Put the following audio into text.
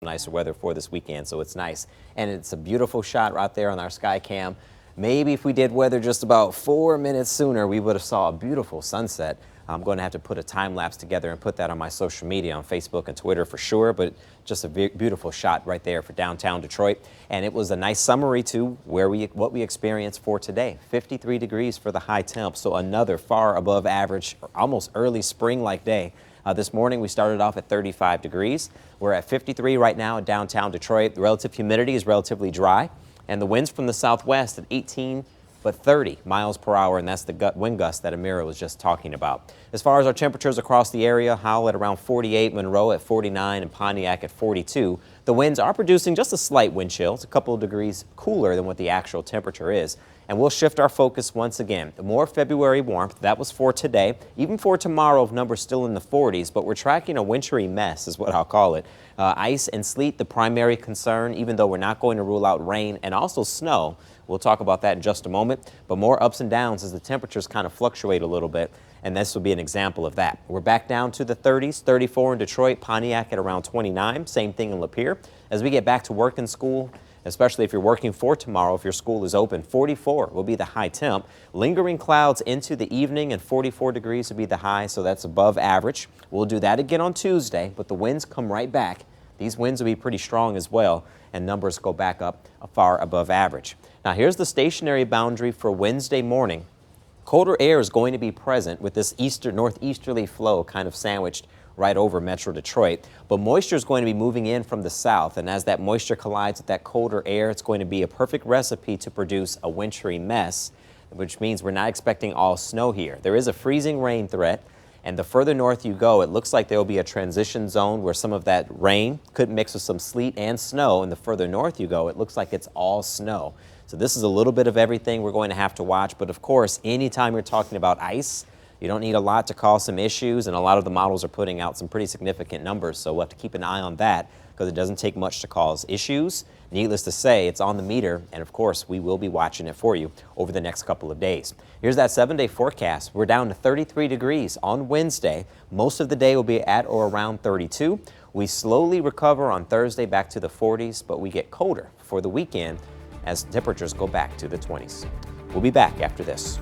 nicer weather for this weekend, so it's nice. And it's a beautiful shot right there on our sky cam. Maybe if we did weather just about 4 minutes sooner, we would have saw a beautiful sunset. I'm going to have to put a time lapse together and put that on my social media on Facebook and Twitter for sure, but just a beautiful shot right there for downtown Detroit. And it was a nice summary to what we experienced for today. 53 degrees for the high temp, so another far above average, almost early spring-like day. This morning we started off at 35 degrees. We're at 53 right now in downtown Detroit. The relative humidity is relatively dry, and the winds from the southwest at 18 but 30 miles per hour, and that's the wind gust that Amira was just talking about. As far as our temperatures across the area, Howell at around 48, Monroe at 49, and Pontiac at 42. The winds are producing just a slight wind chill. It's a couple of degrees cooler than what the actual temperature is. And we'll shift our focus once again. More February warmth. That was for today. Even for tomorrow, numbers still in the 40s, but we're tracking a wintry mess is what I'll call it. Ice and sleet, the primary concern, even though we're not going to rule out rain and also snow. We'll talk about that in just a moment, but more ups and downs as the temperatures kind of fluctuate a little bit, and this will be an example of that. We're back down to the 30s, 34 in Detroit, Pontiac at around 29, same thing in Lapeer. As we get back to work and school, especially if you're working for tomorrow, if your school is open, 44 will be the high temp. Lingering clouds into the evening, and 44 degrees will be the high, so that's above average. We'll do that again on Tuesday, but the winds come right back. These winds will be pretty strong as well, and numbers go back up far above average. Now here's the stationary boundary for Wednesday morning. Colder air is going to be present with this northeasterly flow kind of sandwiched right over Metro Detroit, but moisture is going to be moving in from the south, and as that moisture collides with that colder air, it's going to be a perfect recipe to produce a wintry mess, which means we're not expecting all snow here. There is a freezing rain threat, and the further north you go, it looks like there will be a transition zone where some of that rain could mix with some sleet and snow, and the further north you go, it looks like it's all snow. So this is a little bit of everything we're going to have to watch, but of course, anytime you're talking about ice, you don't need a lot to cause some issues, and a lot of the models are putting out some pretty significant numbers, so we'll have to keep an eye on that because it doesn't take much to cause issues. Needless to say, it's on the meter, and of course, we will be watching it for you over the next couple of days. Here's that 7-day forecast. We're down to 33 degrees on Wednesday. Most of the day will be at or around 32. We slowly recover on Thursday back to the 40s, but we get colder for the weekend as temperatures go back to the 20s. We'll be back after this.